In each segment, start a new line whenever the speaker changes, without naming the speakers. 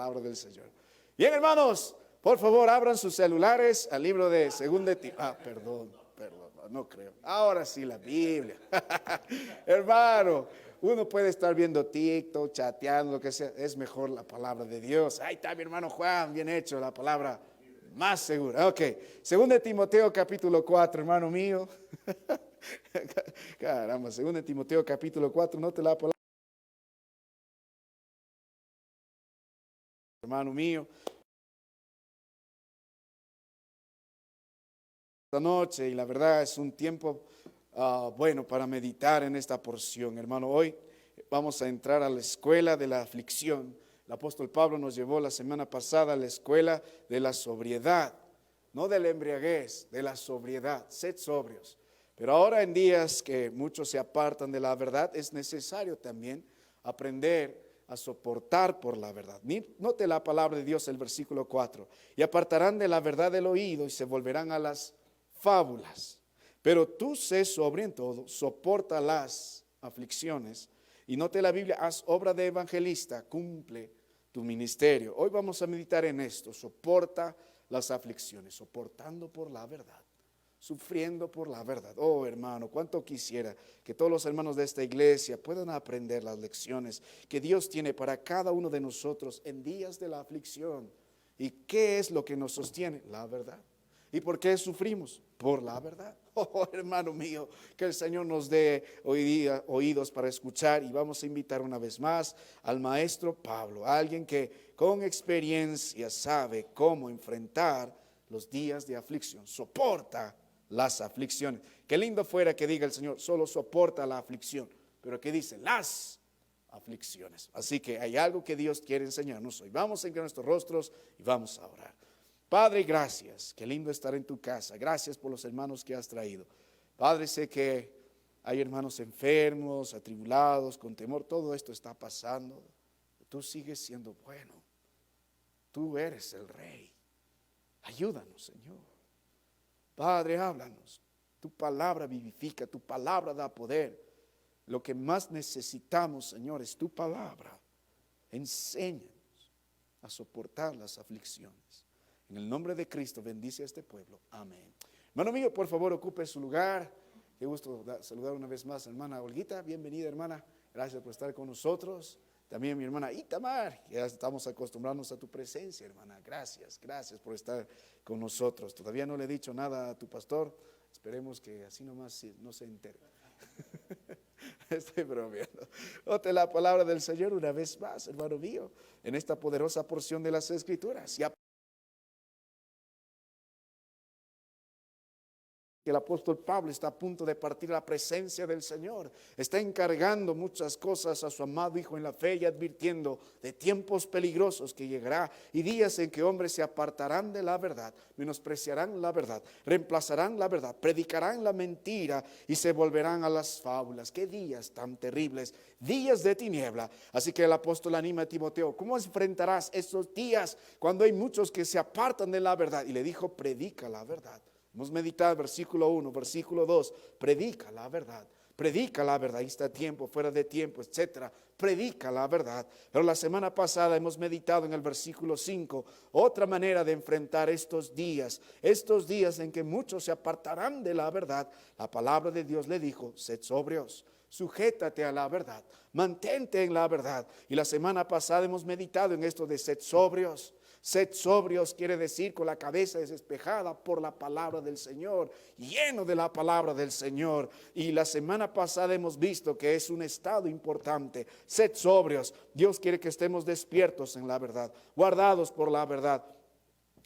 palabra del Señor. Bien, hermanos, por favor, abran sus celulares al libro de Segunda de perdón, no creo. Ahora sí, la Biblia. Hermano, uno puede estar viendo TikTok, chateando, lo que sea. Es mejor la palabra de Dios. Ahí está mi hermano Juan, bien hecho, la palabra más segura. Ok, Segunda de Timoteo capítulo 4, hermano mío. Caramba, Segunda de Timoteo capítulo 4, note la palabra. Hermano mío. Esta noche, y la verdad es un tiempo bueno para meditar en esta porción, hermano. Hoy vamos a entrar a la escuela de la aflicción. El apóstol Pablo nos llevó la semana pasada a la escuela de la sobriedad, no de la embriaguez, de la sobriedad. Sed sobrios. Pero ahora en días que muchos se apartan de la verdad, es necesario también aprender a soportar por la verdad. Note la palabra de Dios, el versículo 4. Y apartarán de la verdad el oído y se volverán a las fábulas. Pero tú sé sobrio en todo, soporta las aflicciones. Y note la Biblia, haz obra de evangelista, cumple tu ministerio. Hoy vamos a meditar en esto, soporta las aflicciones, soportando por la verdad. Sufriendo por la verdad. Oh, hermano, cuánto quisiera que todos los hermanos de esta iglesia puedan aprender las lecciones que Dios tiene para cada uno de nosotros en días de la aflicción. ¿Y qué es lo que nos sostiene? La verdad. ¿Y por qué sufrimos? Por la verdad. Oh, hermano mío, que el Señor nos dé oídos para escuchar, y vamos a invitar una vez más al maestro Pablo, alguien que con experiencia sabe cómo enfrentar los días de aflicción, soporta las aflicciones. Qué lindo fuera que diga el Señor, solo soporta la aflicción, pero que dice las aflicciones. Así que hay algo que Dios quiere enseñarnos hoy. Vamos a inclinar nuestros rostros y vamos a orar. Padre, gracias, qué lindo estar en tu casa. Gracias por los hermanos que has traído. Padre, sé que hay hermanos enfermos, atribulados, con temor. Todo esto está pasando. Tú sigues siendo bueno. Tú eres el Rey. Ayúdanos, Señor. Padre, háblanos. Tu palabra vivifica, tu palabra da poder. Lo que más necesitamos, Señor, es tu palabra. Enséñanos a soportar las aflicciones. En el nombre de Cristo, bendice a este pueblo. Amén. Hermano mío, por favor, ocupe su lugar. Qué gusto saludar una vez más a hermana Olguita. Bienvenida, hermana. Gracias por estar con nosotros. También mi hermana Itamar. Ya estamos acostumbrándonos a tu presencia, hermana. Gracias por estar con nosotros. Todavía no le he dicho nada a tu pastor. Esperemos que así nomás no se entere. Estoy bromeando. Ote la palabra del Señor una vez más, hermano mío, en esta poderosa porción de las Escrituras. El apóstol Pablo está a punto de partir a la presencia del Señor. Está encargando muchas cosas a su amado Hijo en la fe y advirtiendo de tiempos peligrosos que llegará y días en que hombres se apartarán de la verdad, menospreciarán la verdad, reemplazarán la verdad, predicarán la mentira y se volverán a las fábulas. Qué días tan terribles, días de tiniebla. Así que el apóstol anima a Timoteo, ¿cómo enfrentarás esos días cuando hay muchos que se apartan de la verdad? Y le dijo, predica la verdad. Hemos meditado versículo 1, versículo 2, predica la verdad, ahí está tiempo, fuera de tiempo, etcétera, predica la verdad. Pero la semana pasada hemos meditado en el versículo 5, otra manera de enfrentar estos días en que muchos se apartarán de la verdad. La palabra de Dios le dijo, sed sobrios, sujétate a la verdad, mantente en la verdad. Y la semana pasada hemos meditado en esto de sed sobrios. Sed sobrios quiere decir con la cabeza despejada por la palabra del Señor, lleno de la palabra del Señor. Y la semana pasada hemos visto que es un estado importante. Sed sobrios. Dios quiere que estemos despiertos en la verdad, guardados por la verdad,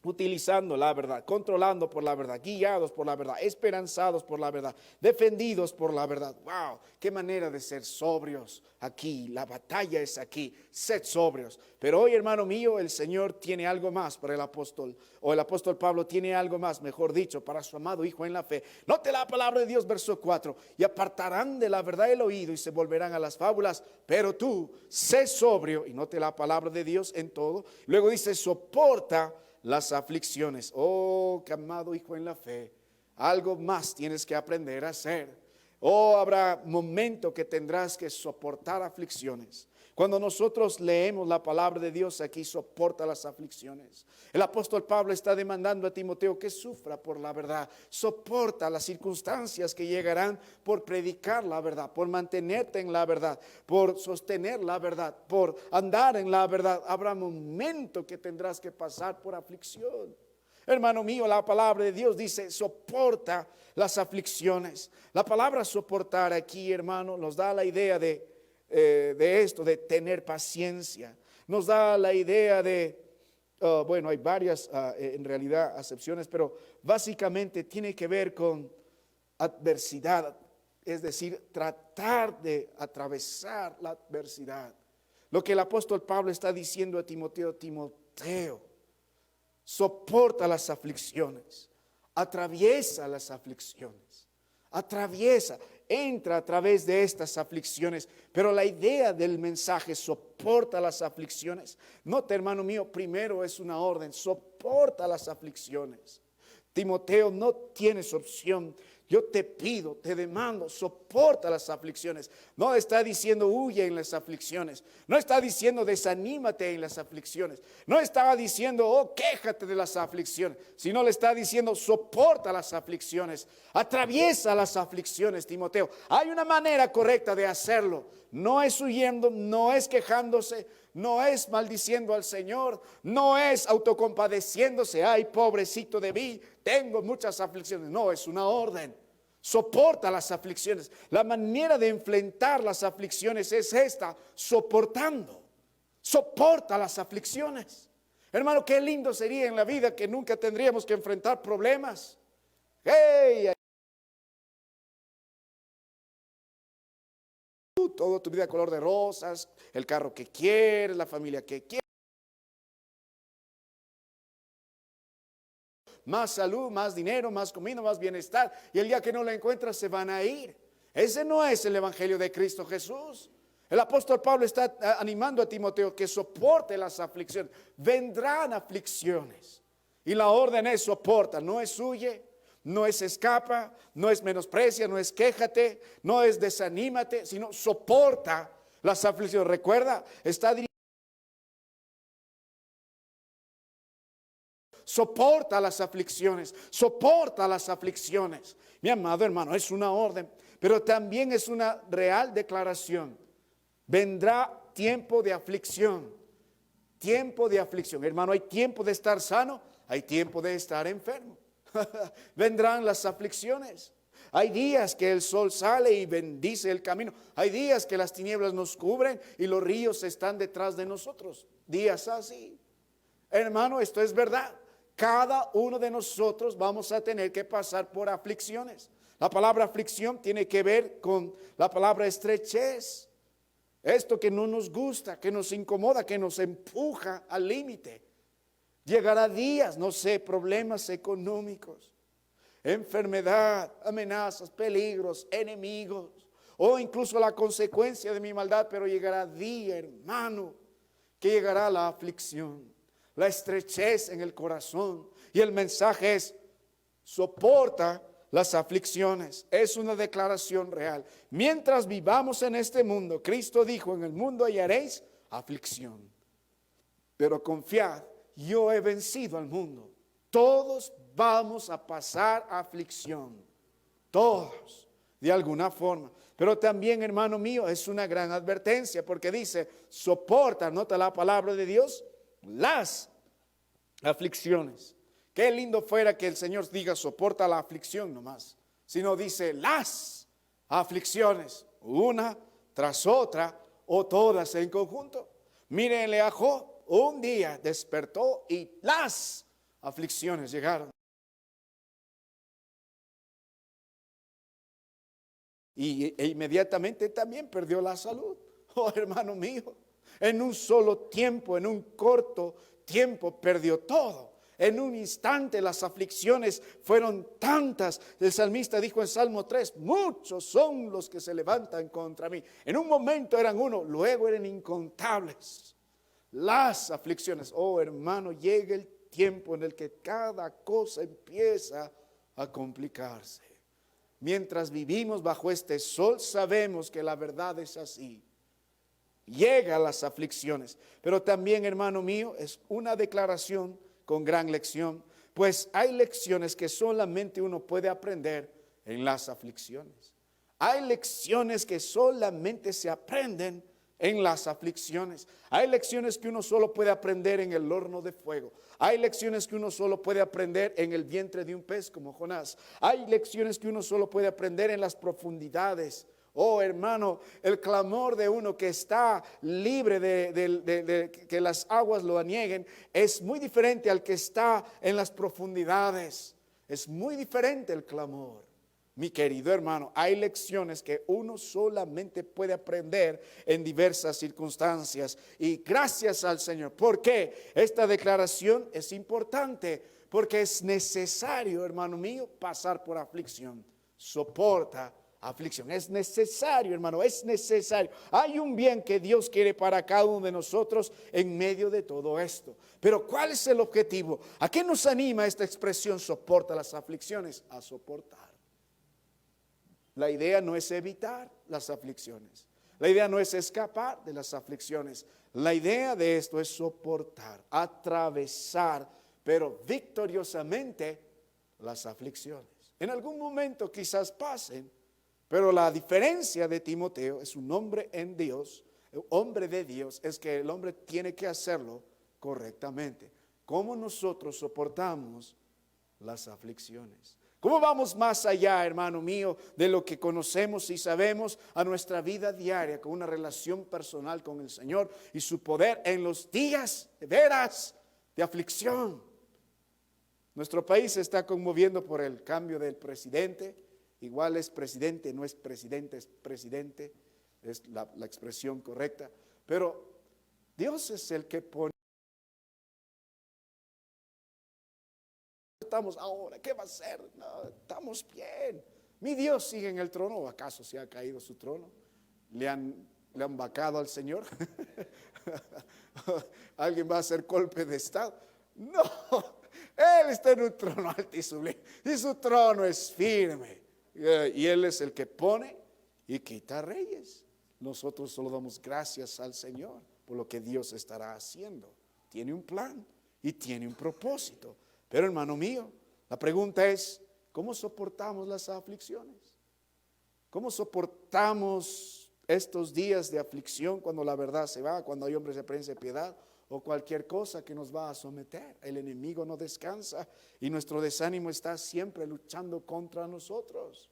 utilizando la verdad, controlando por la verdad, guiados por la verdad, esperanzados por la verdad, defendidos por la verdad. Wow, qué manera de ser sobrios aquí. La batalla es aquí. Sed sobrios. Pero hoy, hermano mío, el Señor tiene algo más para el apóstol, o el apóstol Pablo tiene algo más, mejor dicho, para su amado Hijo en la fe. Note la palabra de Dios, verso 4. Y apartarán de la verdad el oído y se volverán a las fábulas, pero tú sé sobrio. Y note la palabra de Dios en todo. Luego dice, soporta las aflicciones. Oh, que amado Hijo en la fe, algo más tienes que aprender a hacer. Oh, habrá momento que tendrás que soportar aflicciones. Cuando nosotros leemos la palabra de Dios aquí, soporta las aflicciones. El apóstol Pablo está demandando a Timoteo que sufra por la verdad. Soporta las circunstancias que llegarán por predicar la verdad, por mantenerte en la verdad, por sostener la verdad, por andar en la verdad. Habrá momentos que tendrás que pasar por aflicción. Hermano mío, la palabra de Dios dice, soporta las aflicciones. La palabra soportar aquí, hermano, nos da la idea de esto, de tener paciencia. Nos da la idea de, bueno, hay varias en realidad acepciones, pero básicamente tiene que ver con adversidad, es decir, tratar de atravesar la adversidad. Lo que el apóstol Pablo está diciendo a Timoteo, Timoteo, soporta las aflicciones, atraviesa las aflicciones, atraviesa, entra a través de estas aflicciones. Pero la idea del mensaje, soporta las aflicciones, note, hermano mío, primero es una orden, soporta las aflicciones. Timoteo, no tienes opción. Yo te pido, te demando, soporta las aflicciones. No está diciendo huye en las aflicciones. No está diciendo desanímate en las aflicciones. No está diciendo oh quéjate de las aflicciones. Sino le está diciendo soporta las aflicciones. Atraviesa las aflicciones, Timoteo. Hay una manera correcta de hacerlo. No es huyendo, no es quejándose, no es maldiciendo al Señor, no es autocompadeciéndose, ay pobrecito de mí, tengo muchas aflicciones. No, es una orden. Soporta las aflicciones. La manera de enfrentar las aflicciones es esta, soportando. Soporta las aflicciones. Hermano, qué lindo sería en la vida que nunca tendríamos que enfrentar problemas. Hey, toda tu vida color de rosas, el carro que quieres, la familia que quieres. Más salud, más dinero, más comida, más bienestar. Y el día que no la encuentras se van a ir. Ese no es el evangelio de Cristo Jesús. El apóstol Pablo está animando a Timoteo que soporte las aflicciones. Vendrán aflicciones. Y la orden es soporta, no es huye, no es escapa, no es menosprecia, no es quéjate, no es desanímate, sino soporta las aflicciones. Recuerda, está dirigido. Soporta las aflicciones, soporta las aflicciones. Mi amado hermano, es una orden, pero también es una real declaración. Vendrá tiempo de aflicción, tiempo de aflicción. Hermano, hay tiempo de estar sano, hay tiempo de estar enfermo. Vendrán las aflicciones. Hay días que el sol sale y bendice el camino. Hay días que las tinieblas nos cubren y los ríos están detrás de nosotros. Días así. Hermano, esto es verdad. Cada uno de nosotros vamos a tener que pasar por aflicciones. La palabra aflicción tiene que ver con la palabra estrechez. Esto que no nos gusta, que nos incomoda, que nos empuja al límite. Llegará días, no sé, problemas económicos, enfermedad, amenazas, peligros, enemigos, o incluso la consecuencia de mi maldad, pero llegará día, hermano, que llegará la aflicción, la estrechez en el corazón. Y el mensaje es, soporta las aflicciones. Es una declaración real. Mientras vivamos en este mundo, Cristo dijo, en el mundo hallaréis aflicción. Pero confiad, yo he vencido al mundo. Todos vamos a pasar aflicción. Todos, de alguna forma. Pero también, hermano mío, es una gran advertencia porque dice, soporta, nota la palabra de Dios, las aflicciones. Qué lindo fuera que el Señor diga soporta la aflicción nomás, sino dice las aflicciones, una tras otra o todas en conjunto. Mírenle a Job, un día despertó y las aflicciones llegaron. E inmediatamente también perdió la salud. Oh, hermano mío, en un solo tiempo, en un corto tiempo perdió todo. En un instante las aflicciones fueron tantas. El salmista dijo en Salmo 3, muchos son los que se levantan contra mí. En un momento eran uno, luego eran incontables. Las aflicciones, oh hermano, llega el tiempo en el que cada cosa empieza a complicarse. Mientras vivimos bajo este sol, sabemos que la verdad es así. llega a las aflicciones. Pero también, hermano mío, es una declaración con gran lección, pues hay lecciones que solamente uno puede aprender en las aflicciones. Hay lecciones que solamente se aprenden en las aflicciones. Hay lecciones que uno solo puede aprender en el horno de fuego. Hay lecciones que uno solo puede aprender en el vientre de un pez como Jonás. Hay lecciones que uno solo puede aprender en las profundidades. Oh, hermano, el clamor de uno que está libre de que las aguas lo anieguen es muy diferente al que está en las profundidades. Es muy diferente el clamor. Mi querido hermano, hay lecciones que uno solamente puede aprender en diversas circunstancias. Y gracias al Señor. ¿Por qué? Esta declaración es importante. Porque es necesario, hermano mío, pasar por aflicción. Soporta aflicción. Es necesario, hermano, es necesario. Hay un bien que Dios quiere para cada uno de nosotros en medio de todo esto. Pero ¿cuál es el objetivo? ¿A qué nos anima esta expresión? Soporta las aflicciones. A soportar. La idea no es evitar las aflicciones. La idea no es escapar de las aflicciones. La idea de esto es soportar, atravesar, pero victoriosamente las aflicciones. En algún momento quizás pasen, pero la diferencia de Timoteo es un hombre en Dios, hombre de Dios, es que el hombre tiene que hacerlo correctamente. ¿Cómo nosotros soportamos las aflicciones? ¿Cómo vamos más allá, hermano mío, de lo que conocemos y sabemos a nuestra vida diaria con una relación personal con el Señor y su poder en los días de veras de aflicción? Nuestro país se está conmoviendo por el cambio del presidente. Igual es presidente, no es presidente, es presidente, es la expresión correcta. Pero Dios es el que pone. Estamos ahora, ¿qué va a hacer? No, estamos bien. Mi Dios sigue en el trono, ¿o acaso se ha caído su trono? ¿Le han vacado al Señor? ¿Alguien va a hacer golpe de estado? No, Él está en un trono alto y sublime, y su trono es firme, y Él es el que pone y quita reyes. Nosotros solo damos gracias al Señor por lo que Dios estará haciendo. Tiene un plan y tiene un propósito. Pero hermano mío, la pregunta es, ¿cómo soportamos las aflicciones? ¿Cómo soportamos estos días de aflicción cuando la verdad se va, cuando hay hombres de prensa de piedad o cualquier cosa que nos va a someter? El enemigo no descansa y nuestro desánimo está siempre luchando contra nosotros.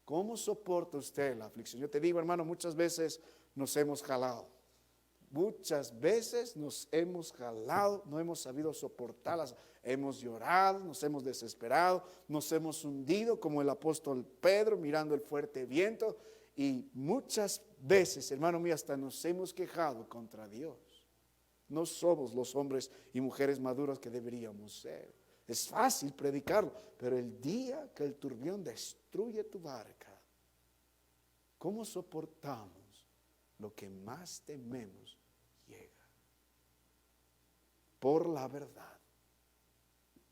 ¿Cómo soporta usted la aflicción? Yo te digo, hermano, muchas veces nos hemos jalado. Muchas veces nos hemos jalado, no hemos sabido soportarlas, hemos llorado, nos hemos desesperado, nos hemos hundido como el apóstol Pedro mirando el fuerte viento y muchas veces, hermano mío, hasta nos hemos quejado contra Dios. No somos los hombres y mujeres maduros que deberíamos ser. Es fácil predicarlo, pero el día que el turbión destruye tu barca, ¿cómo soportamos lo que más tememos? Llega por la verdad.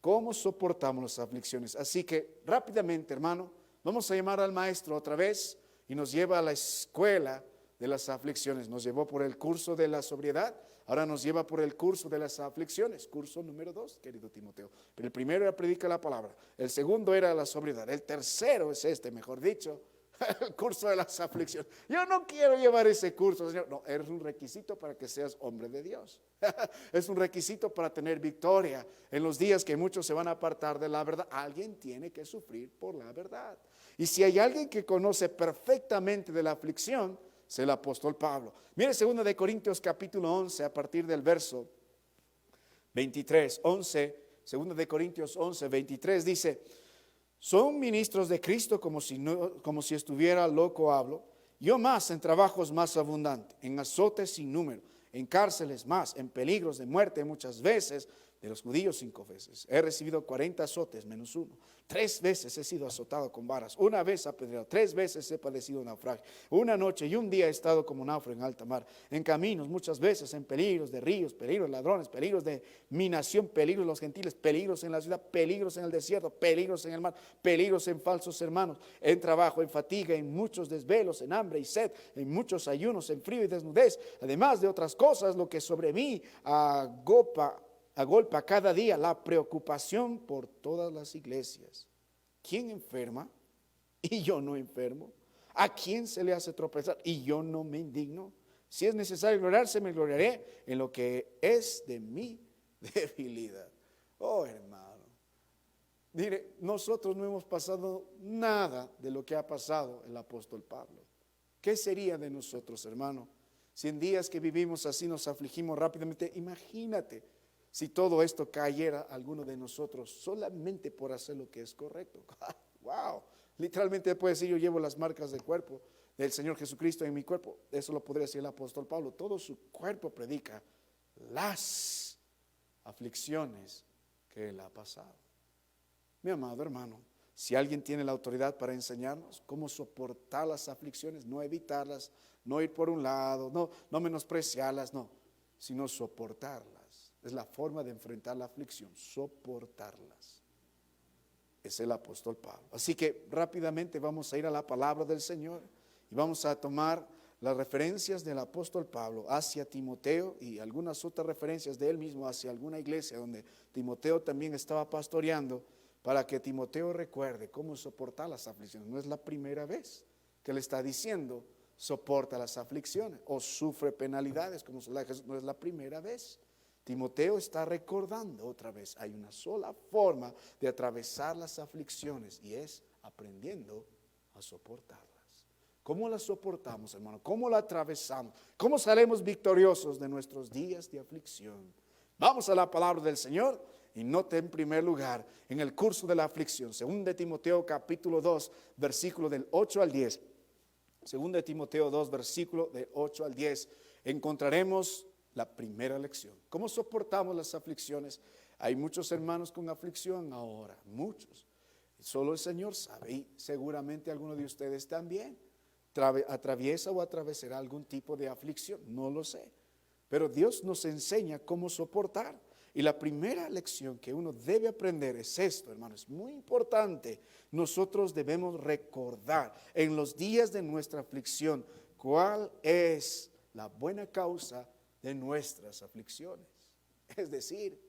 ¿Cómo soportamos las aflicciones? Así que rápidamente, hermano, vamos a llamar al maestro otra vez y nos lleva a la escuela de las aflicciones. Nos llevó por el curso de la sobriedad, ahora nos lleva por el curso de las aflicciones, curso número 2, querido Timoteo. Pero el primero era predicar la palabra, el segundo era la sobriedad, el tercero es este, mejor dicho, el curso de las aflicciones. Yo no quiero llevar ese curso, Señor. No, es un requisito para que seas hombre de Dios. Es un requisito para tener victoria en los días que muchos se van a apartar de la verdad. Alguien tiene que sufrir por la verdad. Y si hay alguien que conoce perfectamente de la aflicción, es el apóstol Pablo. Mire 2 de Corintios capítulo 11 a partir del verso 23, 2 de Corintios 11, 23 dice: son ministros de Cristo como si estuviera loco hablo. Yo más en trabajos más abundantes, en azotes sin número, en cárceles más, en peligros de muerte muchas veces, de los judíos 5 veces. He recibido 40 azotes menos uno. 3 veces he sido azotado con varas, 1 vez apedreado, 3 veces he padecido naufragio. 1 noche y 1 día he estado como náufrago en alta mar, en caminos muchas veces, en peligros de ríos, peligros de ladrones, peligros de mi nación, peligros de los gentiles, peligros en la ciudad, peligros en el desierto, peligros en el mar, peligros en falsos hermanos, en trabajo, en fatiga, en muchos desvelos, en hambre y sed, en muchos ayunos, en frío y desnudez, además de otras cosas, lo que sobre mí agolpa cada día la preocupación por todas las iglesias. ¿Quién enferma y yo no enfermo? ¿A quién se le hace tropezar y yo no me indigno? Si es necesario gloriarse, me gloriaré en lo que es de mi debilidad. Oh, hermano, mire, nosotros no hemos pasado nada de lo que ha pasado el apóstol Pablo. ¿Qué sería de nosotros, hermano? Si en días que vivimos así nos afligimos rápidamente, imagínate si todo esto cayera a alguno de nosotros solamente por hacer lo que es correcto. Wow, literalmente puede decir: yo llevo las marcas del cuerpo del Señor Jesucristo en mi cuerpo. Eso lo podría decir el apóstol Pablo. Todo su cuerpo predica las aflicciones que él ha pasado. Mi amado hermano, si alguien tiene la autoridad para enseñarnos cómo soportar las aflicciones, no evitarlas, no ir por un lado, no menospreciarlas, no, sino soportarlas. Es la forma de enfrentar la aflicción, soportarlas. Es el apóstol Pablo. Así que rápidamente vamos a ir a la palabra del Señor y vamos a tomar las referencias del apóstol Pablo hacia Timoteo y algunas otras referencias de él mismo hacia alguna iglesia donde Timoteo también estaba pastoreando, para que Timoteo recuerde cómo soportar las aflicciones. No es la primera vez que le está diciendo soporta las aflicciones o sufre penalidades, como se la Jesús. No es la primera vez. Timoteo está recordando otra vez, hay una sola forma de atravesar las aflicciones y es aprendiendo a soportarlas. ¿Cómo las soportamos, hermano? ¿Cómo la atravesamos? ¿Cómo salimos victoriosos de nuestros días de aflicción? Vamos a la palabra del Señor y note en primer lugar en el curso de la aflicción, 2 de Timoteo capítulo 2, versículo del 8 al 10. 2 de Timoteo 2, versículo del 8 al 10, encontraremos la primera lección. ¿Cómo soportamos las aflicciones? Hay muchos hermanos con aflicción ahora, muchos. Solo el Señor sabe, y seguramente alguno de ustedes también atraviesa o atravesará algún tipo de aflicción, no lo sé. Pero Dios nos enseña cómo soportar. Y la primera lección que uno debe aprender es esto, hermano, es muy importante. Nosotros debemos recordar en los días de nuestra aflicción cuál es la buena causa de nuestras aflicciones. Es decir,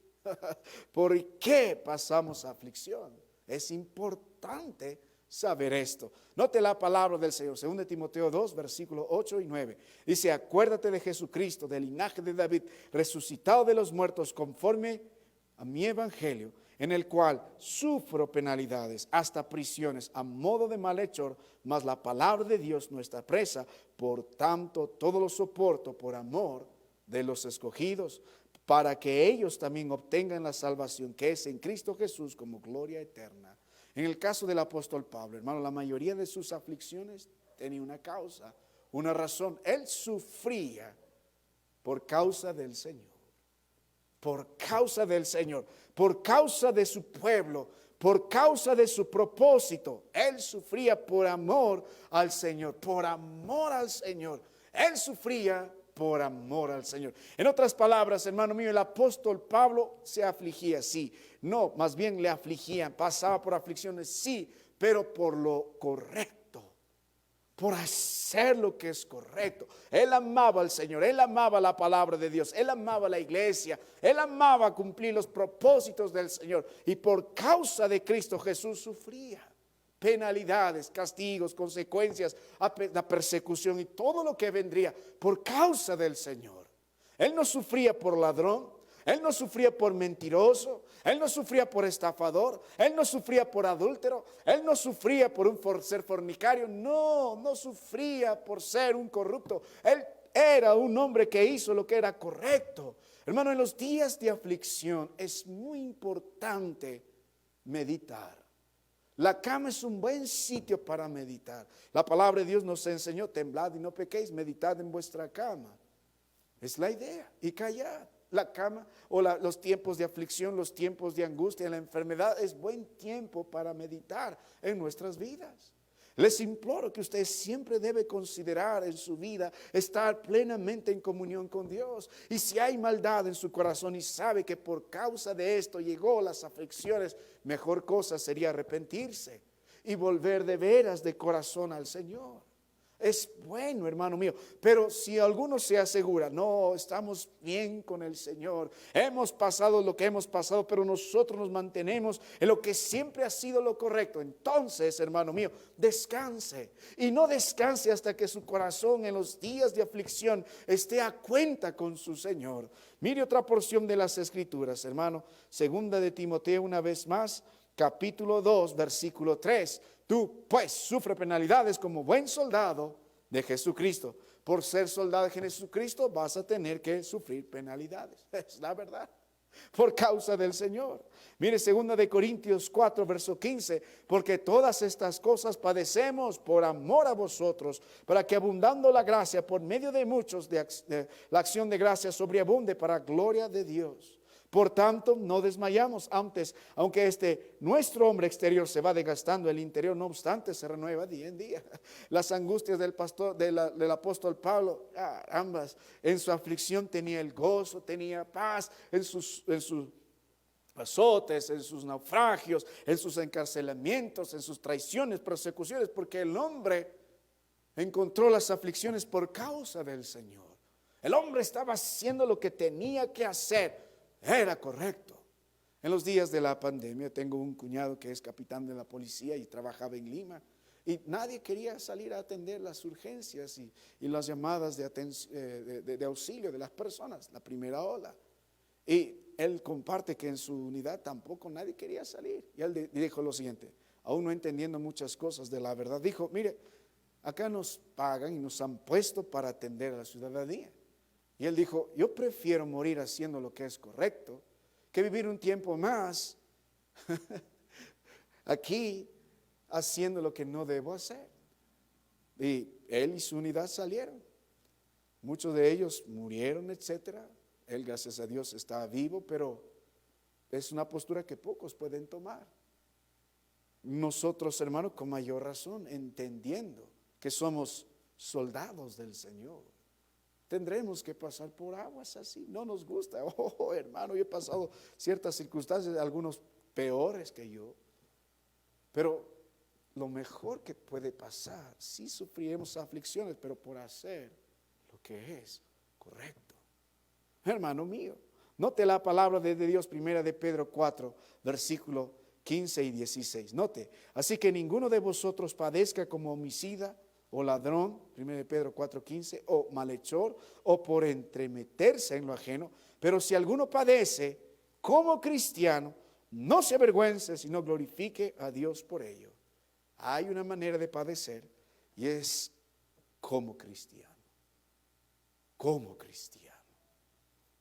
¿por qué pasamos aflicción? Es importante saber esto. Note la palabra del Señor, 2 de Timoteo 2, versículos 8 y 9. Dice: acuérdate de Jesucristo, del linaje de David, resucitado de los muertos, conforme a mi evangelio, en el cual sufro penalidades, hasta prisiones, a modo de malhechor, mas la palabra de Dios no está presa. Por tanto, todo lo soporto por amor de los escogidos, para que ellos también obtengan la salvación que es en Cristo Jesús como gloria eterna. En el caso del apóstol Pablo, hermano, la mayoría de sus aflicciones tenía una causa, una razón. Él sufría por causa del Señor, por causa del Señor, por causa de su pueblo, por causa de su propósito. Él sufría por amor al Señor, por amor al Señor. Él sufría por amor al Señor. En otras palabras, hermano mío, el apóstol Pablo se afligía, sí. No, más bien le afligían, pasaba por aflicciones, sí, pero por lo correcto, por hacer lo que es correcto. Él amaba al Señor, él amaba la palabra de Dios, él amaba la iglesia, él amaba cumplir los propósitos del Señor. Y por causa de Cristo Jesús sufría penalidades, castigos, consecuencias, la persecución y todo lo que vendría por causa del Señor. Él no sufría por ladrón, él no sufría por mentiroso, él no sufría por estafador, él no sufría por adúltero, él no sufría por ser fornicario, no sufría por ser un corrupto. Él era un hombre que hizo lo que era correcto. Hermano, en los días de aflicción es muy importante meditar. La cama es un buen sitio para meditar. La palabra de Dios nos enseñó: temblad y no pequéis, meditad en vuestra cama. Es la idea. Y callad. La cama o los tiempos de aflicción, los tiempos de angustia, la enfermedad, es buen tiempo para meditar en nuestras vidas. Les imploro que usted siempre debe considerar en su vida estar plenamente en comunión con Dios. Y si hay maldad en su corazón y sabe que por causa de esto llegó las aflicciones, mejor cosa sería arrepentirse y volver de veras de corazón al Señor. Es bueno, hermano mío, pero si alguno se asegura, no, estamos bien con el Señor, hemos pasado lo que hemos pasado, pero nosotros nos mantenemos en lo que siempre ha sido lo correcto, entonces, hermano mío, descanse. Y no descanse hasta que su corazón en los días de aflicción esté a cuenta con su Señor. Mire otra porción de las Escrituras, hermano, segunda de Timoteo, una vez más, capítulo 2, versículo 3. Tú pues sufre penalidades como buen soldado de Jesucristo. Por ser soldado de Jesucristo vas a tener que sufrir penalidades. Es la verdad. Por causa del Señor. Mire 2 de Corintios 4 verso 15. Porque todas estas cosas padecemos por amor a vosotros, para que abundando la gracia por medio de muchos, la acción de gracia sobreabunde para gloria de Dios. Por tanto, no desmayamos antes, aunque nuestro hombre exterior se va desgastando, el interior no obstante se renueva día en día. Las angustias del apóstol Pablo, ambas, en su aflicción tenía el gozo, tenía paz, en sus azotes, en sus naufragios, en sus encarcelamientos, en sus traiciones, persecuciones, porque el hombre encontró las aflicciones por causa del Señor. El hombre estaba haciendo lo que tenía que hacer. Era correcto. En los días de la pandemia tengo un cuñado que es capitán de la policía y trabajaba en Lima, y nadie quería salir a atender las urgencias y las llamadas de auxilio de las personas, la primera ola. Y él comparte que en su unidad tampoco nadie quería salir. Y él dijo lo siguiente, aún no entendiendo muchas cosas de la verdad, dijo, mire, acá nos pagan y nos han puesto para atender a la ciudadanía. Y él dijo, yo prefiero morir haciendo lo que es correcto que vivir un tiempo más aquí haciendo lo que no debo hacer. Y él y su unidad salieron. Muchos de ellos murieron, etcétera. Él, gracias a Dios, está vivo, pero es una postura que pocos pueden tomar. Nosotros, hermanos, con mayor razón, entendiendo que somos soldados del Señor, tendremos que pasar por aguas así. No nos gusta. Oh, hermano, yo he pasado ciertas circunstancias, algunos peores que yo. Pero lo mejor que puede pasar, sí sufriremos aflicciones, pero por hacer lo que es correcto. Hermano mío, note la palabra de Dios, primera de Pedro 4, versículo 15 y 16. Note, así que ninguno de vosotros padezca como homicida, o ladrón, 1 Pedro 4:15, o malhechor, o por entremeterse en lo ajeno. Pero si alguno padece como cristiano, no se avergüence, sino glorifique a Dios por ello. Hay una manera de padecer y es como cristiano. Como cristiano.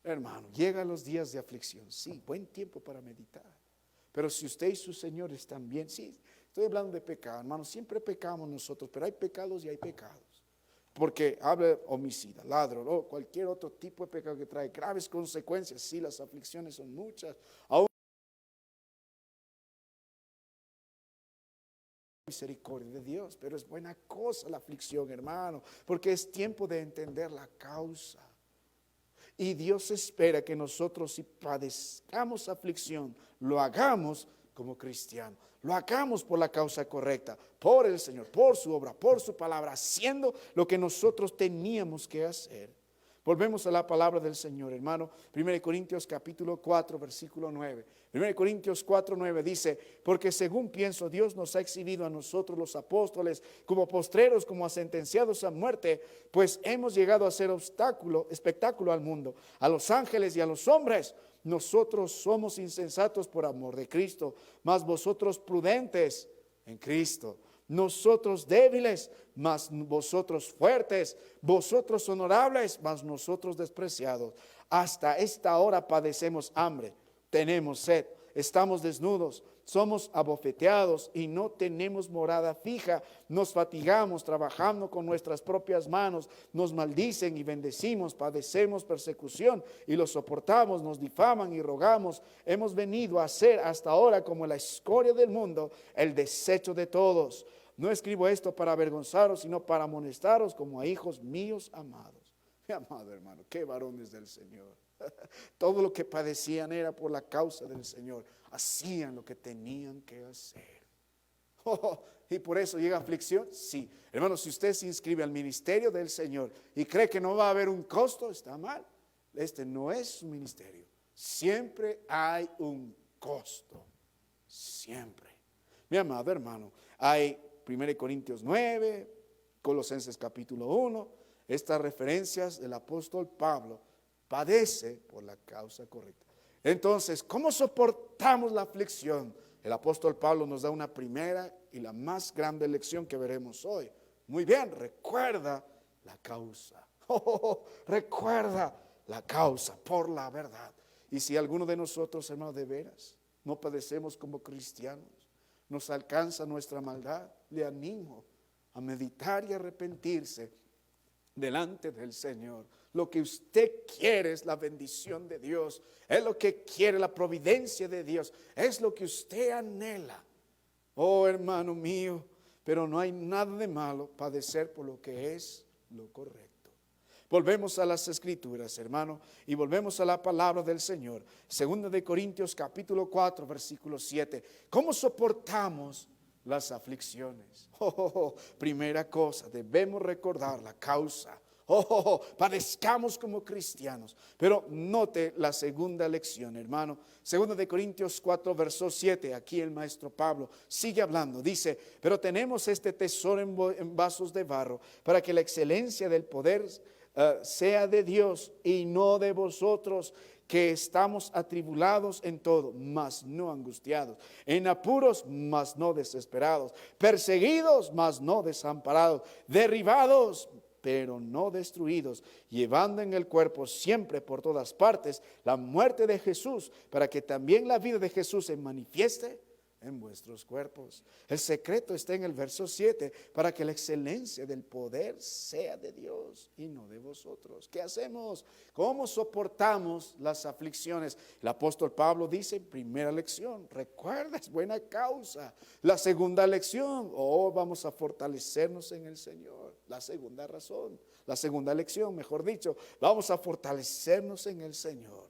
Hermano, llegan los días de aflicción. Sí, buen tiempo para meditar. Pero si usted y sus señores también, sí. Estoy hablando de pecado, hermano, siempre pecamos nosotros, pero hay pecados y hay pecados. Porque habla homicida, ladrón o cualquier otro tipo de pecado que trae graves consecuencias. Sí, las aflicciones son muchas. Aún misericordia de Dios, pero es buena cosa la aflicción, hermano, porque es tiempo de entender la causa. Y Dios espera que nosotros, si padezcamos aflicción, lo hagamos como cristianos. Lo hagamos por la causa correcta, por el Señor, por su obra, por su palabra, haciendo lo que nosotros teníamos que hacer. Volvemos a la palabra del Señor, hermano. 1 Corintios capítulo 4, versículo 9. 1 Corintios 4, 9 dice, porque según pienso, Dios nos ha exhibido a nosotros los apóstoles como postreros, como sentenciados a muerte, pues hemos llegado a ser espectáculo al mundo, a los ángeles y a los hombres. Nosotros somos insensatos por amor de Cristo, mas vosotros prudentes en Cristo. Nosotros débiles, mas vosotros fuertes. Vosotros honorables, mas nosotros despreciados. Hasta esta hora padecemos hambre, tenemos sed, estamos desnudos, somos abofeteados y no tenemos morada fija. Nos fatigamos trabajando con nuestras propias manos. Nos maldicen y bendecimos, padecemos persecución y lo soportamos. Nos difaman y rogamos. Hemos venido a ser hasta ahora como la escoria del mundo, el desecho de todos. No escribo esto para avergonzaros, sino para amonestaros como a hijos míos amados. Mi amado hermano, qué varones del Señor. Todo lo que padecían era por la causa del Señor. Hacían lo que tenían que hacer. ¿Y por eso llega aflicción? Sí. Hermano, si usted se inscribe al ministerio del Señor y cree que no va a haber un costo, está mal. Este no es su ministerio. Siempre hay un costo. Siempre. Mi amado hermano, hay 1 Corintios 9, Colosenses capítulo 1, estas referencias del apóstol Pablo. Padece por la causa correcta. Entonces, ¿cómo soportamos la aflicción? El apóstol Pablo nos da una primera y la más grande lección que veremos hoy. Muy bien, recuerda la causa. Recuerda la causa por la verdad. Y si alguno de nosotros, hermanos, de veras no padecemos como cristianos, nos alcanza nuestra maldad, le animo a meditar y arrepentirse delante del Señor. Lo que usted quiere es la bendición de Dios, es lo que quiere la providencia de Dios, es lo que usted anhela. Oh, hermano mío, pero no hay nada de malo padecer por lo que es lo correcto. Volvemos a las Escrituras, hermano, y volvemos a la palabra del Señor. 2 Corintios capítulo 4, versículo 7. ¿Cómo soportamos las aflicciones? Primera cosa, debemos recordar la causa. Padezcamos como cristianos. Pero note la segunda lección, hermano. 2 Corintios 4, verso 7. Aquí el maestro Pablo sigue hablando. Dice, pero tenemos este tesoro en vasos de barro, para que la excelencia del poder sea de Dios y no de vosotros, que estamos atribulados en todo, mas no angustiados, en apuros, mas no desesperados, perseguidos, mas no desamparados, derribados, pero no destruidos, llevando en el cuerpo siempre por todas partes la muerte de Jesús, para que también la vida de Jesús se manifieste en vuestros cuerpos. El secreto está en el verso 7, para que la excelencia del poder sea de Dios y no de vosotros. ¿Qué hacemos? ¿Cómo soportamos las aflicciones? El apóstol Pablo dice, primera lección, recuerda, es buena causa. La segunda lección, vamos a fortalecernos en el Señor. La segunda razón, la segunda lección, mejor dicho, vamos a fortalecernos en el Señor.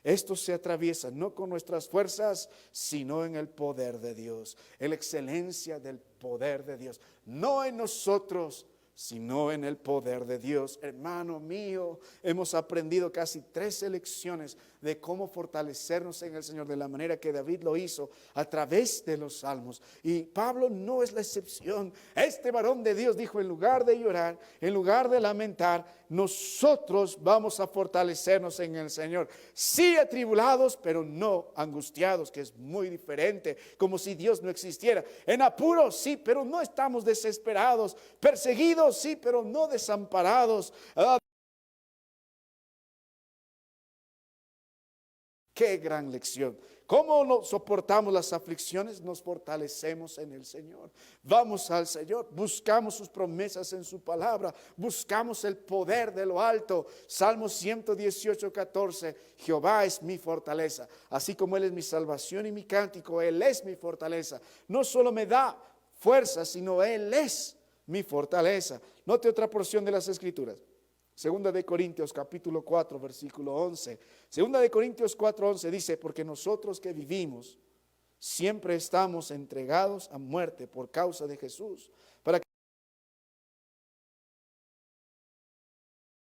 Esto se atraviesa no con nuestras fuerzas, sino en el poder de Dios, en la excelencia del poder de Dios. No en nosotros, sino en el poder de Dios. Hermano mío, hemos aprendido casi 13 lecciones de cómo fortalecernos en el Señor, de la manera que David lo hizo a través de los salmos. Y Pablo no es la excepción. Este varón de Dios dijo, en lugar de llorar, en lugar de lamentar, nosotros vamos a fortalecernos en el Señor. Sí atribulados, pero no angustiados, que es muy diferente, como si Dios no existiera. En apuros, sí, pero no estamos desesperados. Perseguidos, sí, pero no desamparados. Qué gran lección. ¿Cómo nos soportamos las aflicciones? Nos fortalecemos en el Señor. Vamos al Señor, buscamos sus promesas en su palabra, buscamos el poder de lo alto. Salmo 118, 14. Jehová es mi fortaleza, así como Él es mi salvación y mi cántico, Él es mi fortaleza. No solo me da fuerza, sino Él es mi fortaleza. Note otra porción de las Escrituras. 2 Corintios capítulo 4, versículo 11. 2 Corintios 4, 11 dice, porque nosotros que vivimos siempre estamos entregados a muerte por causa de Jesús, para que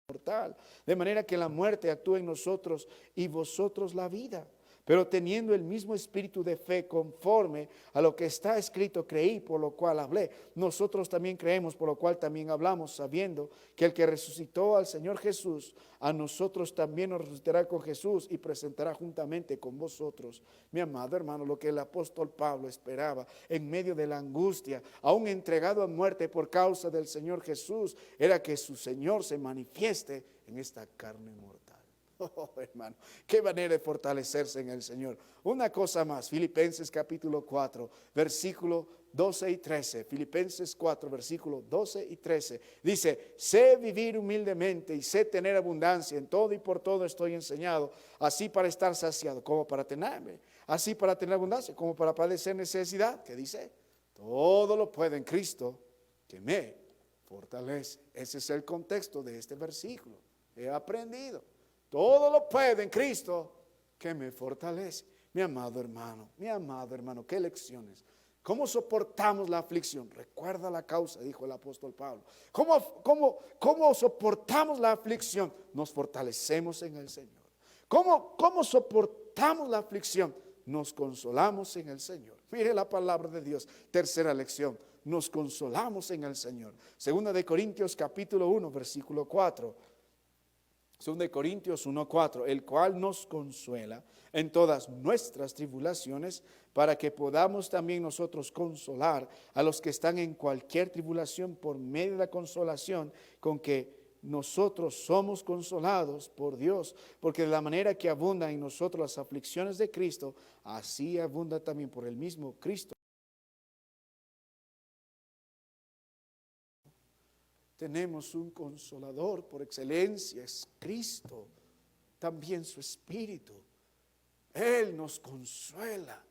mortal, de manera que la muerte actúe en nosotros y vosotros la vida. Pero teniendo el mismo espíritu de fe conforme a lo que está escrito, creí, por lo cual hablé. Nosotros también creemos, por lo cual también hablamos, sabiendo que el que resucitó al Señor Jesús, a nosotros también nos resucitará con Jesús y presentará juntamente con vosotros. Mi amado hermano, lo que el apóstol Pablo esperaba en medio de la angustia, aún entregado a muerte por causa del Señor Jesús, era que su Señor se manifieste en esta carne mortal. Oh, hermano, qué manera de fortalecerse en el Señor. Una cosa más, Filipenses capítulo 4, versículo 12 y 13. Filipenses 4, versículo 12 y 13. Dice, sé vivir humildemente y sé tener abundancia. En todo y por todo estoy enseñado, así para estar saciado como para tener hambre, así para tener abundancia como para padecer necesidad. ¿Qué dice? Todo lo puedo en Cristo que me fortalece. Ese es el contexto de este versículo. He aprendido. Todo lo puedo en Cristo que me fortalece. Mi amado hermano, qué lecciones. ¿Cómo soportamos la aflicción? Recuerda la causa, dijo el apóstol Pablo. ¿Cómo soportamos la aflicción? Nos fortalecemos en el Señor. ¿Cómo soportamos la aflicción? Nos consolamos en el Señor. Mire la palabra de Dios. Tercera lección. Nos consolamos en el Señor. Segunda de Corintios capítulo 1, versículo 4. 2 Corintios 1:4, el cual nos consuela en todas nuestras tribulaciones, para que podamos también nosotros consolar a los que están en cualquier tribulación por medio de la consolación con que nosotros somos consolados por Dios, porque de la manera que abundan en nosotros las aflicciones de Cristo, así abunda también por el mismo Cristo. Tenemos un consolador por excelencia, es Cristo, también su Espíritu. Él nos consuela.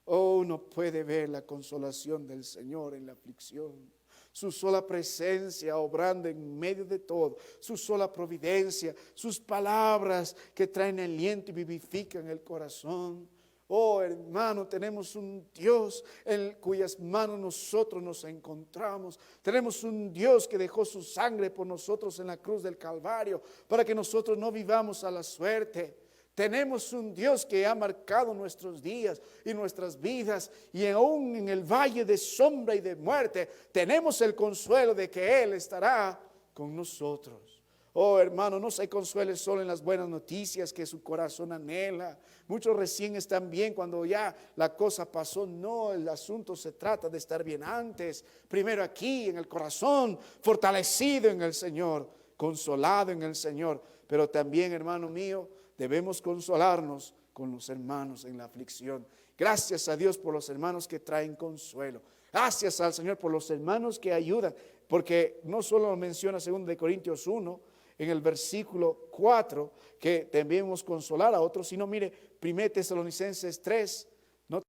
Oh, uno puede ver la consolación del Señor en la aflicción. Su sola presencia obrando en medio de todo, su sola providencia, sus palabras que traen aliento y vivifican el corazón. Oh, hermano, tenemos un Dios en cuyas manos nosotros nos encontramos. Tenemos un Dios que dejó su sangre por nosotros en la cruz del Calvario para que nosotros no vivamos a la suerte. Tenemos un Dios que ha marcado nuestros días y nuestras vidas, y aún en el valle de sombra y de muerte tenemos el consuelo de que Él estará con nosotros. Oh, hermano, no se consuele solo en las buenas noticias que su corazón anhela. Muchos recién están bien cuando ya la cosa pasó. No, el asunto se trata de estar bien antes. Primero aquí, en el corazón, fortalecido en el Señor, consolado en el Señor. Pero también, hermano mío, debemos consolarnos con los hermanos en la aflicción. Gracias a Dios por los hermanos que traen consuelo. Gracias al Señor por los hermanos que ayudan. Porque no solo lo menciona 2 Corintios 1, en el versículo 4, que debemos consolar a otros, sino mire, 1 Tesalonicenses 3, no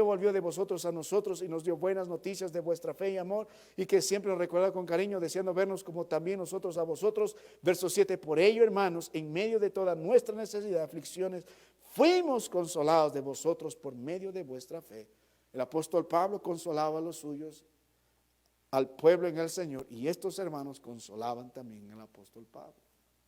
volvió de vosotros a nosotros y nos dio buenas noticias de vuestra fe y amor, y que siempre nos recuerda con cariño, deseando vernos como también nosotros a vosotros. Verso 7, por ello, hermanos, en medio de toda nuestra necesidad, aflicciones, fuimos consolados de vosotros por medio de vuestra fe. El apóstol Pablo consolaba a los suyos, al pueblo en el Señor, y estos hermanos consolaban también al apóstol Pablo.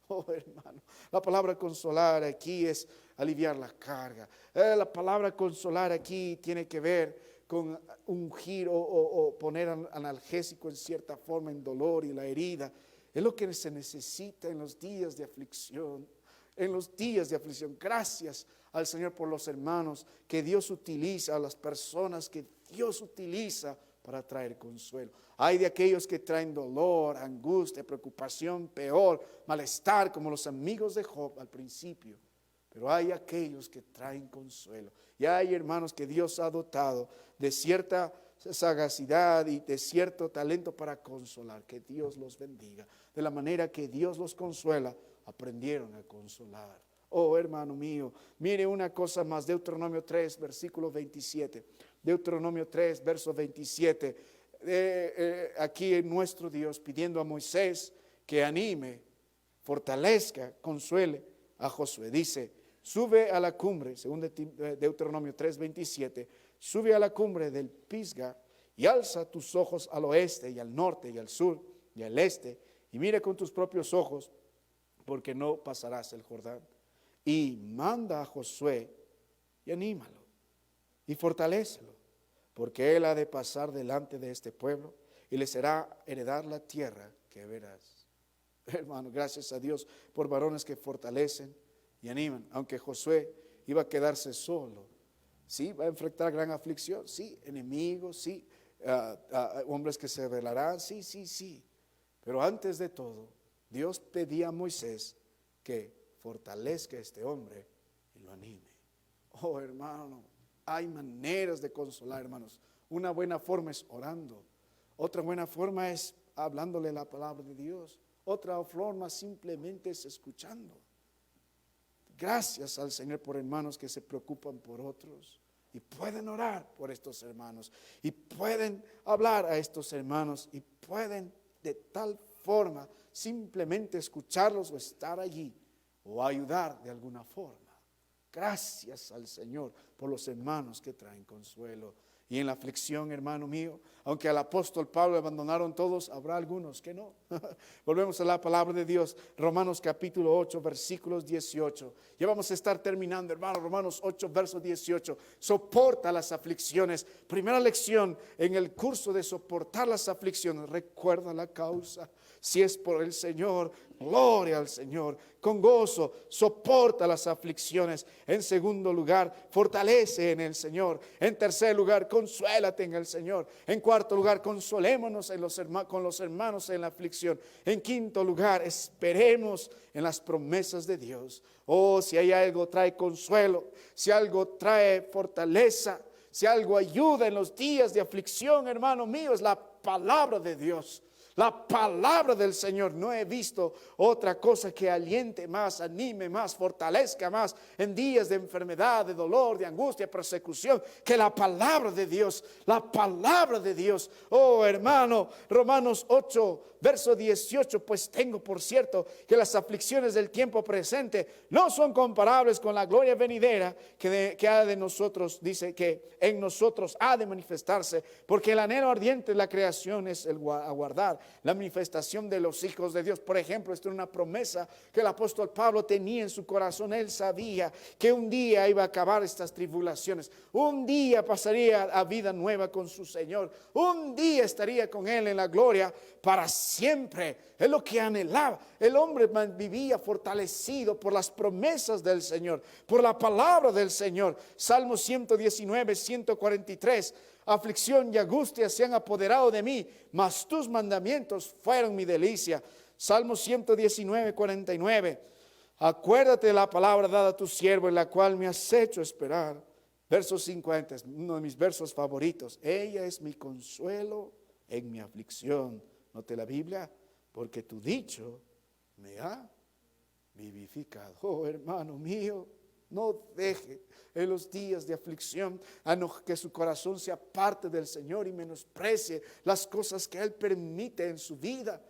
Oh, hermano, la palabra consolar aquí es aliviar la carga. La palabra consolar aquí tiene que ver con ungir o poner analgésico en cierta forma en dolor y la herida. Es lo que se necesita en los días de aflicción. En los días de aflicción, gracias al Señor por los hermanos que Dios utiliza, a las personas que Dios utiliza para traer consuelo. Hay de aquellos que traen dolor, angustia, preocupación, peor, malestar, como los amigos de Job al principio. Pero hay aquellos que traen consuelo. Y hay hermanos que Dios ha dotado de cierta sagacidad y de cierto talento para consolar. Que Dios los bendiga. De la manera que Dios los consuela, aprendieron a consolar. Oh, hermano mío, mire una cosa más. Deuteronomio 3, versículo 27. Deuteronomio 3, verso 27. Aquí en nuestro Dios pidiendo a Moisés que anime, fortalezca, consuele a Josué. Dice, sube a la cumbre, según Deuteronomio 3, 27, sube a la cumbre del Pisga y alza tus ojos al oeste y al norte y al sur y al este, y mira con tus propios ojos, porque no pasarás el Jordán. Y manda a Josué y anímalo y fortalécelo, porque él ha de pasar delante de este pueblo y le será heredar la tierra que verás. Hermano, gracias a Dios por varones que fortalecen y animan. Aunque Josué iba a quedarse solo, sí, va a enfrentar gran aflicción, sí, enemigos, sí, hombres que se rebelarán, sí. Pero antes de todo, Dios pedía a Moisés que fortalezca a este hombre y lo anime. Oh, hermano, hay maneras de consolar, hermanos. Una buena forma es orando. Otra buena forma es hablándole la palabra de Dios. Otra forma simplemente es escuchando. Gracias al Señor por hermanos que se preocupan por otros y pueden orar por estos hermanos y pueden hablar a estos hermanos y pueden de tal forma simplemente escucharlos o estar allí o ayudar de alguna forma. Gracias al Señor por los hermanos que traen consuelo. Y en la aflicción, hermano mío, aunque al apóstol Pablo abandonaron todos, habrá algunos que no. Volvemos a la palabra de Dios, Romanos capítulo 8, versículos 18. Ya vamos a estar terminando, hermano. Romanos 8, verso 18. Soporta las aflicciones. Primera lección en el curso de soportar las aflicciones. Recuerda la causa. Si es por el Señor, gloria al Señor. Con gozo, soporta las aflicciones. En segundo lugar, fortalece en el Señor. En tercer lugar, consuélate en el Señor. En cuarto lugar, consolémonos con los hermanos en la aflicción. En quinto lugar, esperemos en las promesas de Dios. Oh, si hay algo trae consuelo, si algo trae fortaleza, si algo ayuda en los días de aflicción, hermano mío, es la palabra de Dios. La palabra del Señor. No he visto otra cosa que aliente más, anime más, fortalezca más en días de enfermedad, de dolor, de angustia, persecución, que la palabra de Dios. La palabra de Dios. Oh, hermano, Romanos 8, verso 18, pues tengo por cierto que las aflicciones del tiempo presente no son comparables con la gloria venidera que ha de nosotros, dice que en nosotros ha de manifestarse, porque el anhelo ardiente de la creación es el aguardar la manifestación de los hijos de Dios. Por ejemplo, esto es una promesa que el apóstol Pablo tenía en su corazón. Él sabía que un día iba a acabar estas tribulaciones, un día pasaría a vida nueva con su Señor, un día estaría con Él en la gloria para siempre. Es lo que anhelaba. El hombre vivía fortalecido por las promesas del Señor, por la palabra del Señor. Salmo 119, 143. Aflicción y angustia se han apoderado de mí, mas tus mandamientos fueron mi delicia. Salmo 119, 49. Acuérdate de la palabra dada a tu siervo, en la cual me has hecho esperar. Verso 50, es uno de mis versos favoritos. Ella es mi consuelo en mi aflicción. Note la Biblia, porque tu dicho me ha vivificado. Oh, hermano mío, no deje en los días de aflicción que su corazón se aparte del Señor y menosprecie las cosas que Él permite en su vida.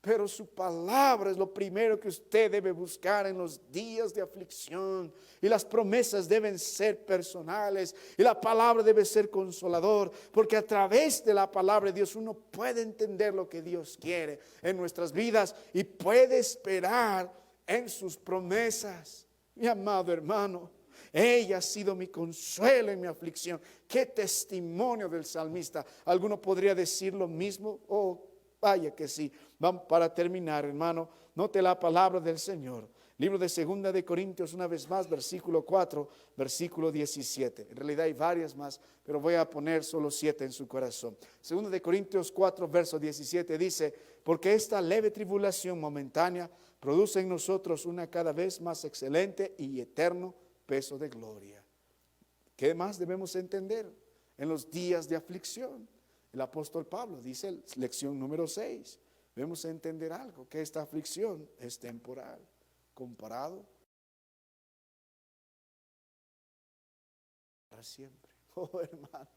Pero su palabra es lo primero que usted debe buscar en los días de aflicción. Y las promesas deben ser personales. Y la palabra debe ser consolador. Porque a través de la palabra de Dios uno puede entender lo que Dios quiere en nuestras vidas. Y puede esperar en sus promesas. Mi amado hermano, ella ha sido mi consuelo en mi aflicción. Qué testimonio del salmista. ¿Alguno podría decir lo mismo? Oh, vaya que sí. Vamos para terminar, hermano. Note la palabra del Señor. Libro de 2 de Corintios, una vez más, versículo 4, versículo 17. En realidad hay varias más, pero voy a poner solo 7 en su corazón. 2 de Corintios 4, verso 17 dice: porque esta leve tribulación momentánea produce en nosotros una cada vez más excelente y eterno peso de gloria. ¿Qué más debemos entender en los días de aflicción? El apóstol Pablo dice, lección número 6, debemos entender algo, que esta aflicción es temporal, comparado para siempre. Oh, hermano,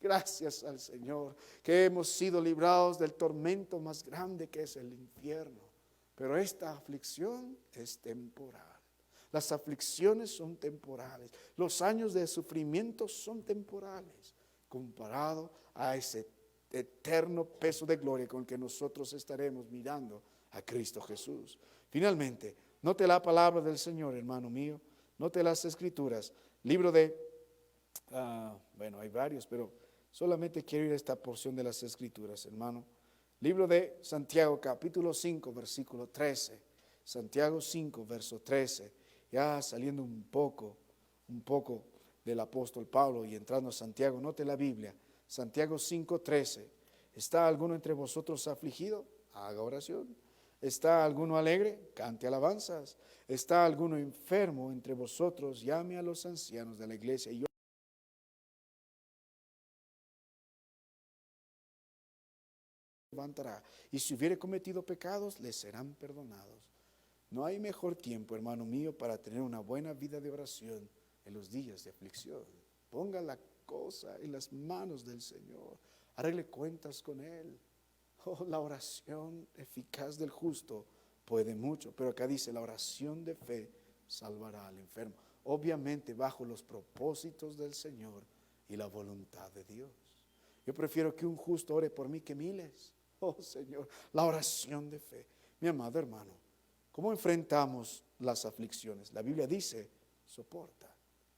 gracias al Señor que hemos sido librados del tormento más grande que es el infierno. Pero esta aflicción es temporal. Las aflicciones son temporales. Los años de sufrimiento son temporales, comparado a ese eterno peso de gloria con que nosotros estaremos mirando a Cristo Jesús. Finalmente, note la palabra del Señor, hermano mío. Note las Escrituras. Libro de, bueno, hay varios, pero solamente quiero ir a esta porción de las Escrituras, hermano. Libro de Santiago, capítulo 5, versículo 13. Santiago 5, verso 13. Ya saliendo un poco del apóstol Pablo y entrando a Santiago. Note la Biblia. Santiago 5, 13. ¿Está alguno entre vosotros afligido? Haga oración. ¿Está alguno alegre? Cante alabanzas. ¿Está alguno enfermo entre vosotros? Llame a los ancianos de la iglesia y yo levantará. Y si hubiere cometido pecados, les serán perdonados. No hay mejor tiempo, hermano mío, para tener una buena vida de oración en los días de aflicción. Ponga la cosa en las manos del Señor. Arregle cuentas con Él. Oh, la oración eficaz del justo puede mucho, pero acá dice, la oración de fe salvará al enfermo. Obviamente bajo los propósitos del Señor y la voluntad de Dios. Yo prefiero que un justo ore por mí que miles. Oh Señor, la oración de fe. Mi amado hermano, ¿cómo enfrentamos las aflicciones? La Biblia dice, soporta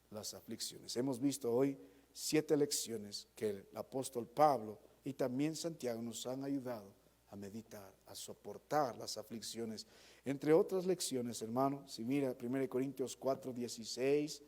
las aflicciones. Hemos visto hoy 7 lecciones que el apóstol Pablo y también Santiago nos han ayudado a meditar, a soportar las aflicciones. Entre otras lecciones, hermano, si mira 1 Corintios 4:16,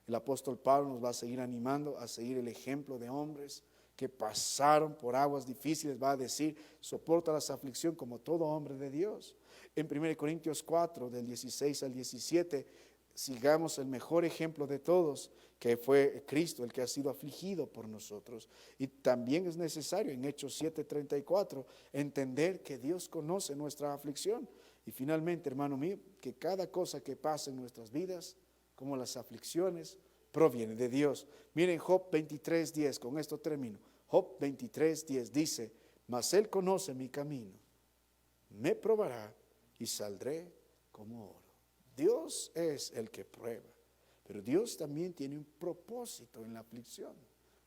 el apóstol Pablo nos va a seguir animando a seguir el ejemplo de hombres que pasaron por aguas difíciles. Va a decir, soporta las aflicciones como todo hombre de Dios. En 1 Corintios 4, del 16 al 17, sigamos el mejor ejemplo de todos, que fue Cristo, el que ha sido afligido por nosotros. Y también es necesario en Hechos 7:34 entender que Dios conoce nuestra aflicción. Y finalmente, hermano mío, que cada cosa que pasa en nuestras vidas, como las aflicciones, proviene de Dios. Miren Job 23:10, con esto termino. Job 23:10 dice, mas Él conoce mi camino, me probará y saldré como oro. Dios es el que prueba, pero Dios también tiene un propósito en la aflicción.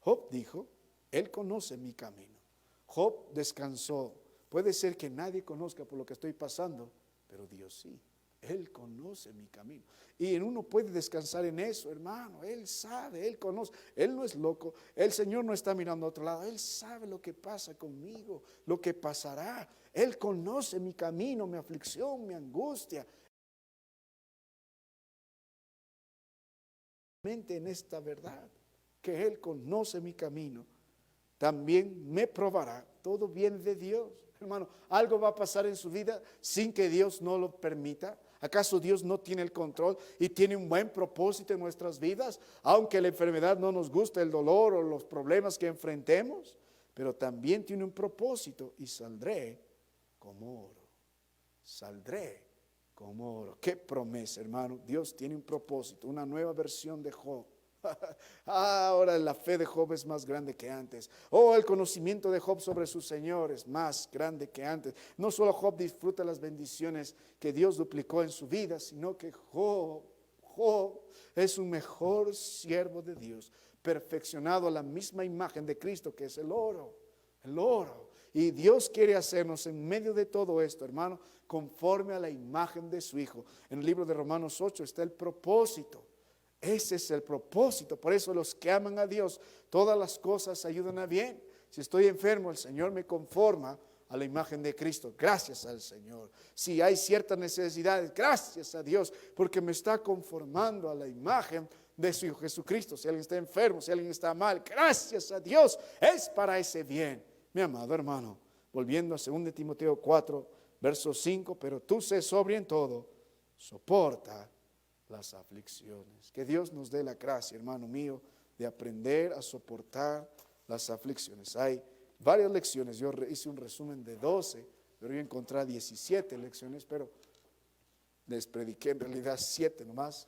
Job dijo, Él conoce mi camino. Job descansó. Puede ser que nadie conozca por lo que estoy pasando, pero Dios sí. Él conoce mi camino. Y uno puede descansar en eso, hermano. Él sabe, Él conoce. Él no es loco. El Señor no está mirando a otro lado. Él sabe lo que pasa conmigo, lo que pasará. Él conoce mi camino, mi aflicción, mi angustia. En esta verdad, que Él conoce mi camino, también me probará. Todo viene de Dios, hermano. Algo va a pasar en su vida sin que Dios no lo permita. ¿Acaso Dios no tiene el control y tiene un buen propósito en nuestras vidas? Aunque la enfermedad no nos guste, el dolor o los problemas que enfrentemos, pero también tiene un propósito y saldré como oro. Saldré como oro. Qué promesa, hermano. Dios tiene un propósito, una nueva versión de Job. Ahora la fe de Job es más grande que antes. Oh, el conocimiento de Job sobre su Señor es más grande que antes. No solo Job disfruta las bendiciones que Dios duplicó en su vida, sino que Job es un mejor siervo de Dios, perfeccionado a la misma imagen de Cristo, que es el oro. El oro. Y Dios quiere hacernos en medio de todo esto, hermano, conforme a la imagen de su Hijo. En el libro de Romanos 8 está el propósito. Ese es el propósito. Por eso los que aman a Dios, todas las cosas ayudan a bien. Si estoy enfermo, el Señor me conforma a la imagen de Cristo. Gracias al Señor. Si hay ciertas necesidades, gracias a Dios, porque me está conformando a la imagen de su Hijo Jesucristo. Si alguien está enfermo, si alguien está mal, gracias a Dios, es para ese bien. Mi amado hermano, volviendo a 2 Timoteo 4, verso 5, pero tú sé sobrio en todo, soporta las aflicciones. Que Dios nos dé la gracia, hermano mío, de aprender a soportar las aflicciones. Hay varias lecciones. Yo hice un resumen de 12, pero yo encontré 17 lecciones, pero les prediqué en realidad 7 nomás.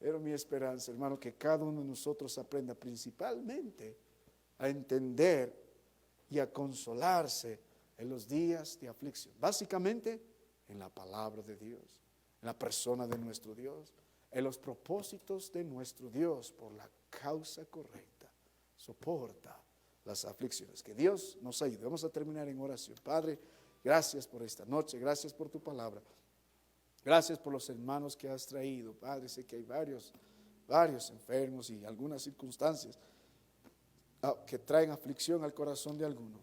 Pero mi esperanza, hermano, que cada uno de nosotros aprenda principalmente a entender y a consolarse en los días de aflicción. Básicamente en la palabra de Dios, en la persona de nuestro Dios, en los propósitos de nuestro Dios por la causa correcta. Soporta las aflicciones. Que Dios nos ayude. Vamos a terminar en oración. Padre, gracias por esta noche, gracias por tu palabra. Gracias por los hermanos que has traído. Padre, sé que hay varios enfermos y algunas circunstancias que traen aflicción al corazón de alguno.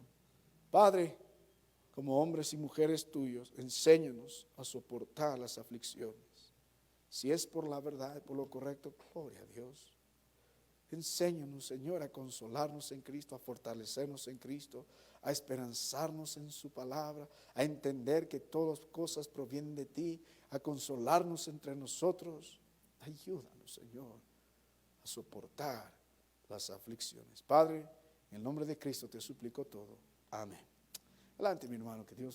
Padre, como hombres y mujeres tuyos, enséñanos a soportar las aflicciones. Si es por la verdad, por lo correcto, gloria a Dios. Enséñanos, Señor, a consolarnos en Cristo, a fortalecernos en Cristo, a esperanzarnos en su palabra, a entender que todas cosas provienen de ti, a consolarnos entre nosotros. Ayúdanos, Señor, a soportar las aflicciones. Padre, en el nombre de Cristo te suplico todo. Amén. Adelante, mi hermano, que Dios